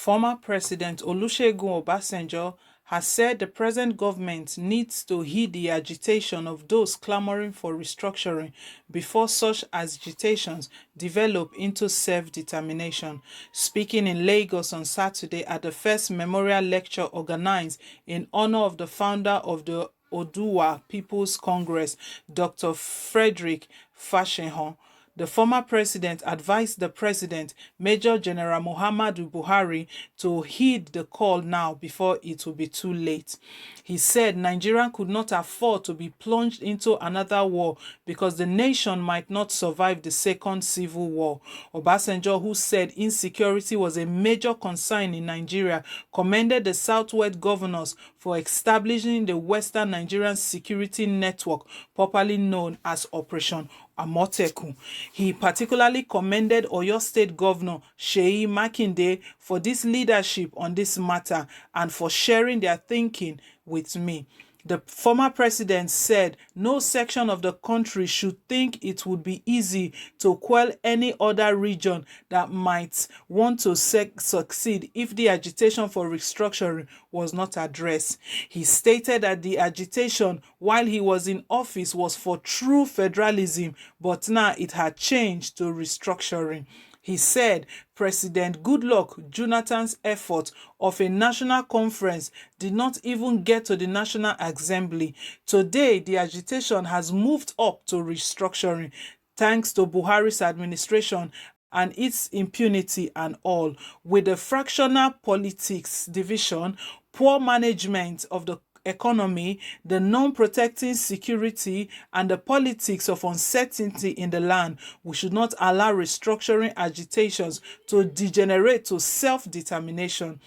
Former President Olusegun Obasanjo has said the present government needs to heed the agitation of those clamoring for restructuring before such agitations develop into self-determination. Speaking in Lagos on Saturday at the first memorial lecture organized in honor of the founder of the Oduwa People's Congress, Dr. Frederick Fashion, the former president advised the president, Major General Muhammadu Buhari, to heed the call now before it will be too late. He said Nigeria could not afford to be plunged into another war because the nation might not survive the second civil war. Obasanjo, who said insecurity was a major concern in Nigeria, commended the Southwest governors for establishing the Western Nigerian Security Network, popularly known as Operation Amotekun. He particularly commended Oyo State Governor Seyi Makinde for this leadership on this matter and for sharing their thinking with me. The former president said no section of the country should think it would be easy to quell any other region that might want to succeed if the agitation for restructuring was not addressed. He stated that the agitation while he was in office was for true federalism, but now it had changed to restructuring. He said President Goodluck Jonathan's effort of a national conference did not even get to the National Assembly. Today, the agitation has moved up to restructuring, thanks to Buhari's administration and its impunity and all. With the fractional politics division, poor management of the economy, the non-protecting security, and the politics of uncertainty in the land, we should not allow restructuring agitations to degenerate to self-determination.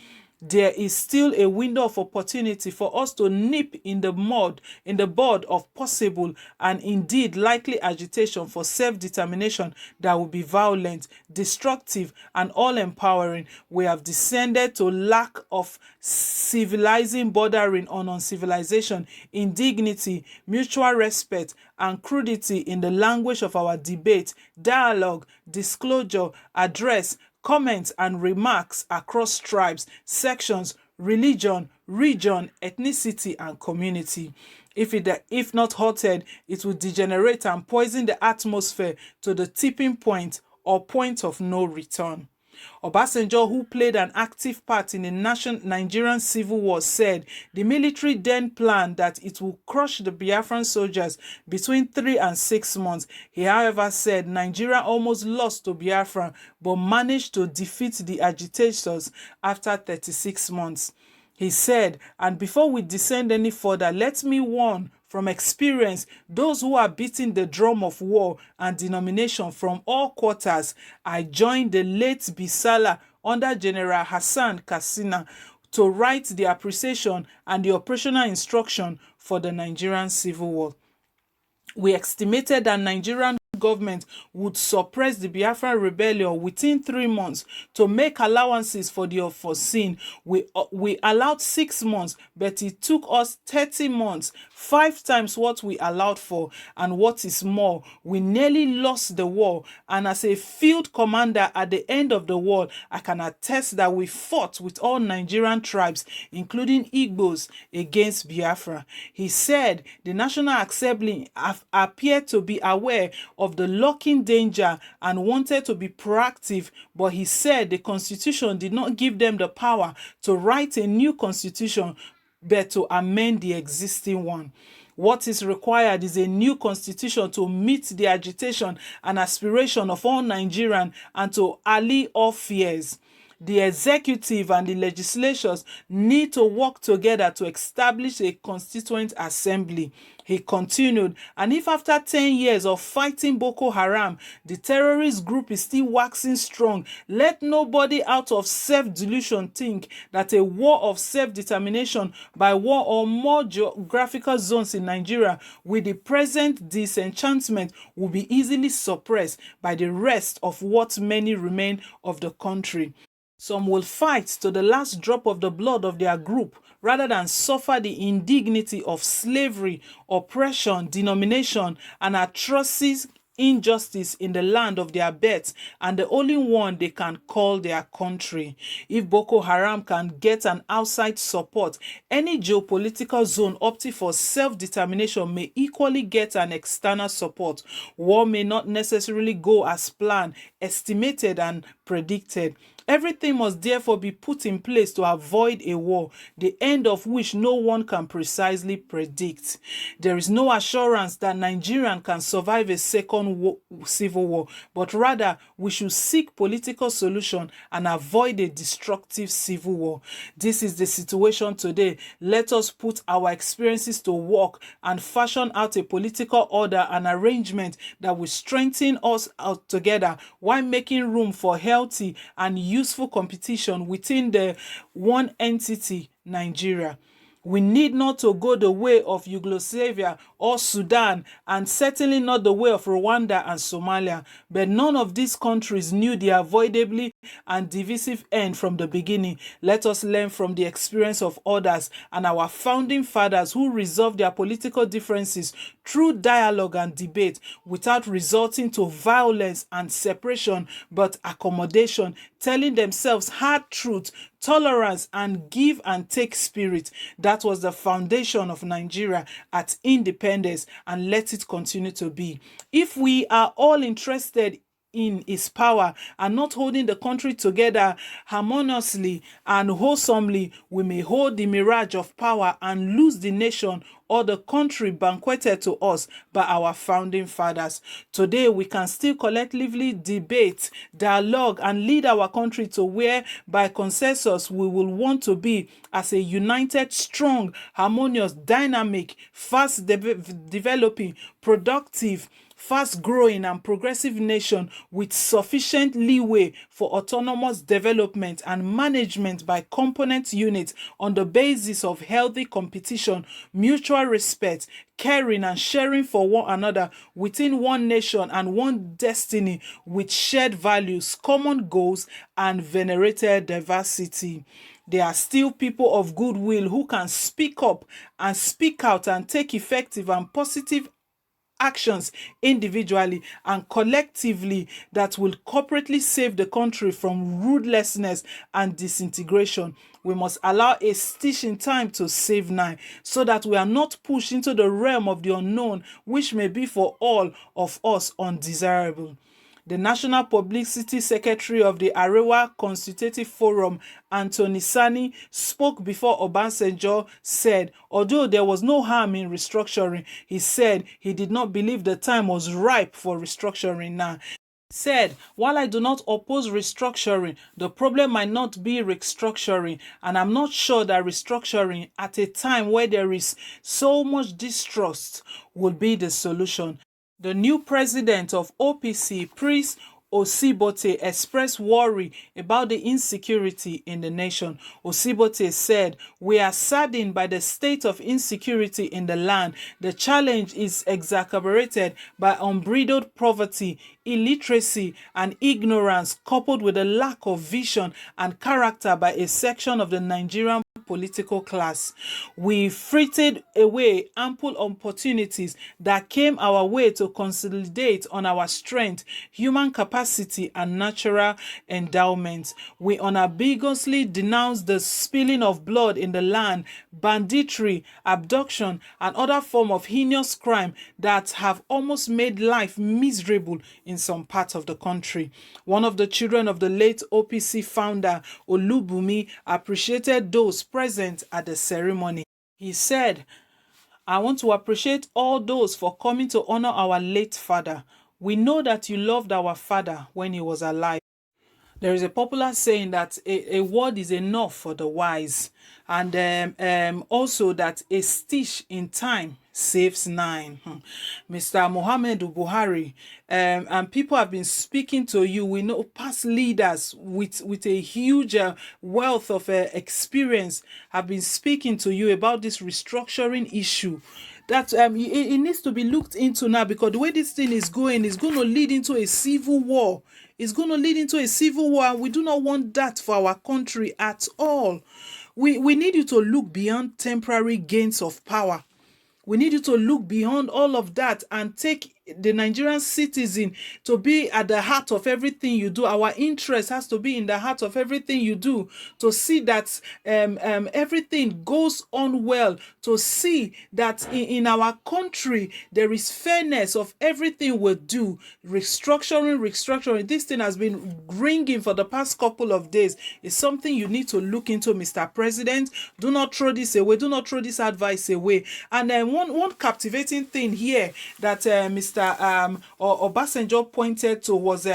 There is still a window of opportunity for us to nip in the bud of possible and indeed likely agitation for self-determination that will be violent, destructive, and all-empowering. We have descended to lack of civilizing bordering on uncivilization, indignity, mutual respect, and crudity in the language of our debate, dialogue, disclosure, address, comments and remarks across tribes, sections, religion, region, ethnicity, and community. If not halted, it will degenerate and poison the atmosphere to the tipping point or point of no return. Obasanjo, who played an active part in the Nigerian Civil War, said the military then planned that it would crush the Biafran soldiers between 3 and 6 months. He, however, said Nigeria almost lost to Biafra but managed to defeat the agitators after 36 months. He said, and before we descend any further, let me warn from experience those who are beating the drum of war and denomination from all quarters. I joined the late Bisala under General Hassan Katsina to write the appreciation and the operational instruction for the Nigerian Civil War. We estimated that Nigerian government would suppress the Biafran rebellion within 3 months to make allowances for the unforeseen. We allowed 6 months, but it took us 30 months, 5 times what we allowed for. And what is more, we nearly lost the war. And as a field commander at the end of the war, I can attest that we fought with all Nigerian tribes, including Igbos, against Biafra. He said the National Assembly appeared to be aware of the lurking danger and wanted to be proactive, but he said the constitution did not give them the power to write a new constitution, but to amend the existing one. What is required is a new constitution to meet the agitation and aspiration of all Nigerians and to allay all fears. The executive and the legislatures need to work together to establish a constituent assembly. He continued, and if after 10 years of fighting Boko Haram, the terrorist group is still waxing strong, let nobody out of self-delusion think that a war of self-determination by one or more geographical zones in Nigeria with the present disenchantment will be easily suppressed by the rest of what many remain of the country. Some will fight to the last drop of the blood of their group rather than suffer the indignity of slavery, oppression, denomination, and atrocities injustice in the land of their birth and the only one they can call their country. If Boko Haram can get an outside support, any geopolitical zone opting for self-determination may equally get an external support. War may not necessarily go as planned, estimated, and predicted. Everything must therefore be put in place to avoid a war, the end of which no one can precisely predict. There is no assurance that Nigeria can survive a second civil war, but rather we should seek political solution and avoid a destructive civil war. This is the situation today. Let us put our experiences to work and fashion out a political order and arrangement that will strengthen us out together while making room for healthy and useful competition within the one entity, Nigeria. We need not to go the way of Yugoslavia or Sudan, and certainly not the way of Rwanda and Somalia. But none of these countries knew the avoidably and divisive end from the beginning. Let us learn from the experience of others and our founding fathers who resolved their political differences through dialogue and debate without resorting to violence and separation, but accommodation, telling themselves hard truth, tolerance, and give and take spirit. That was the foundation of Nigeria at independence, and let it continue to be. If we are all interested in his power and not holding the country together harmoniously and wholesomely, we may hold the mirage of power and lose the nation or the country banqueted to us by our founding fathers. Today, we can still collectively debate, dialogue, and lead our country to where, by consensus, we will want to be as a united, strong, harmonious, dynamic, fast developing, productive, fast-growing and progressive nation with sufficient leeway for autonomous development and management by component units on the basis of healthy competition, mutual respect, caring and sharing for one another within one nation and one destiny with shared values, common goals, and venerated diversity. There are still people of goodwill who can speak up and speak out and take effective and positive actions individually and collectively that will corporately save the country from ruthlessness and disintegration. We must allow a stitch in time to save nine, so that we are not pushed into the realm of the unknown, which may be for all of us undesirable. The National Publicity Secretary of the Arewa Consultative Forum, Anthony Sani, spoke before Obasanjo said, although there was no harm in restructuring, he said he did not believe the time was ripe for restructuring now. Said, while I do not oppose restructuring, the problem might not be restructuring, and I'm not sure that restructuring at a time where there is so much distrust would be the solution. The new president of OPC, Prince Osibote, expressed worry about the insecurity in the nation. Osibote said, "We are saddened by the state of insecurity in the land. The challenge is exacerbated by unbridled poverty, illiteracy, and ignorance, coupled with a lack of vision and character by a section of the Nigerian political class. We frittered away ample opportunities that came our way to consolidate on our strength, human capacity, and natural endowments. We unambiguously denounce the spilling of blood in the land, banditry, abduction, and other forms of heinous crime that have almost made life miserable in some parts of the country." One of the children of the late OPC founder, Olubumi, appreciated those present at the ceremony. He said, "I want to appreciate all those for coming to honor our late father. We know that you loved our father when he was alive." There is a popular saying that a word is enough for the wise, and also that a stitch in time saves nine. Mr. Muhammadu Buhari, and people have been speaking to you. We know past leaders with a huge wealth of experience have been speaking to you about this restructuring issue. That it needs to be looked into now, because the way this thing is going to lead into a civil war. It's going to lead into a civil war, and we do not want that for our country at all. We need you to look beyond temporary gains of power. We need you to look beyond all of that and take the Nigerian citizen to be at the heart of everything you do. Our interest has to be in the heart of everything you do, to see that everything goes on well, to see that in our country there is fairness of everything we do. Restructuring. This thing has been ringing for the past couple of days. It's something you need to look into, Mr. President. Do not throw this away. Do not throw this advice away. And one captivating thing here that Mr. Obasanjo pointed to was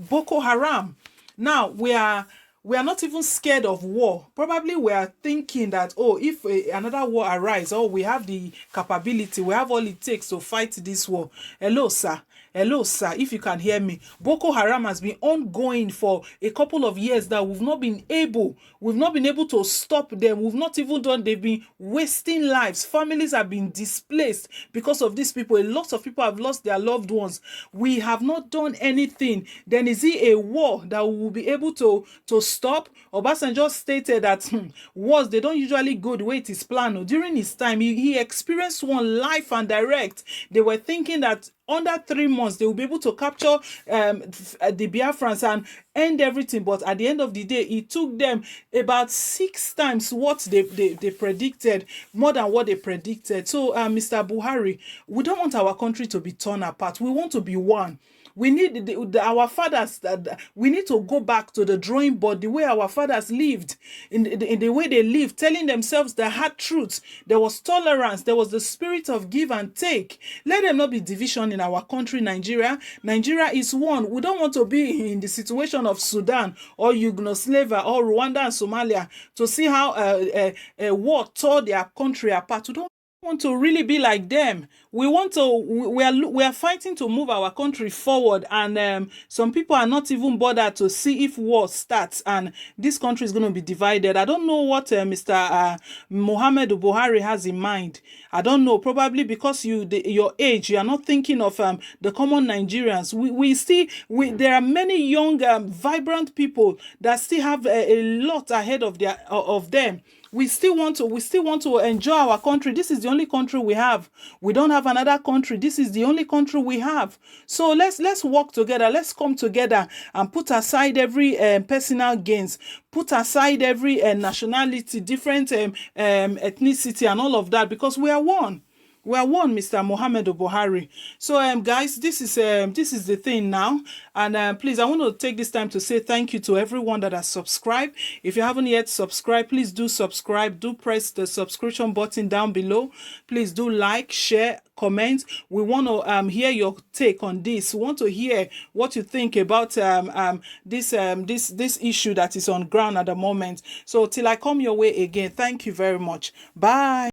Boko Haram. Now we are not even scared of war. Probably we are thinking that, oh, if another war arises, oh, we have the capability, we have all it takes to fight this war. Hello, sir. Hello, sir, if you can hear me. Boko Haram has been ongoing for a couple of years that we've not been able to stop them. We've not even done, they've been wasting lives. Families have been displaced because of these people. A lot of people have lost their loved ones. We have not done anything. Then is it a war that we will be able to stop? Obasanjo stated that wars, they don't usually go the way it is planned. During his time, he experienced one live and direct. They were thinking that under 3 months, they will be able to capture the Biafrans and end everything. But at the end of the day, it took them about 6 times what they predicted, more than what they predicted. So, Mr. Buhari, we don't want our country to be torn apart. We want to be one. We need our fathers. We need to go back to the drawing board, the way our fathers lived, in the way they lived, telling themselves the hard truths. There was tolerance. There was the spirit of give and take. Let there not be division in our country, Nigeria. Nigeria is one. We don't want to be in the situation of Sudan or Yugoslavia or Rwanda and Somalia to see how a war tore their country apart. We don't want to really be like them. We are fighting to move our country forward, and some people are not even bothered to see if war starts and this country is going to be divided. I don't know what Mr. Muhammad Buhari has in mind. I don't know, probably because your age, you are not thinking of the common Nigerians. There are many young vibrant people that still have a lot ahead of them. We still want to enjoy our country. This is the only country we have. We don't have another country. This is the only country we have. So let's work together. Let's come together and put aside every personal gains. Put aside every nationality, different ethnicity, and all of that, because we are one. We are one, Mr. Mohammed Buhari. So, guys, this is the thing now. And please, I want to take this time to say thank you to everyone that has subscribed. If you haven't yet subscribed, please do subscribe. Do press the subscription button down below. Please do like, share, comment. We want to hear your take on this. We want to hear what you think about this issue that is on ground at the moment. So, till I come your way again, thank you very much. Bye.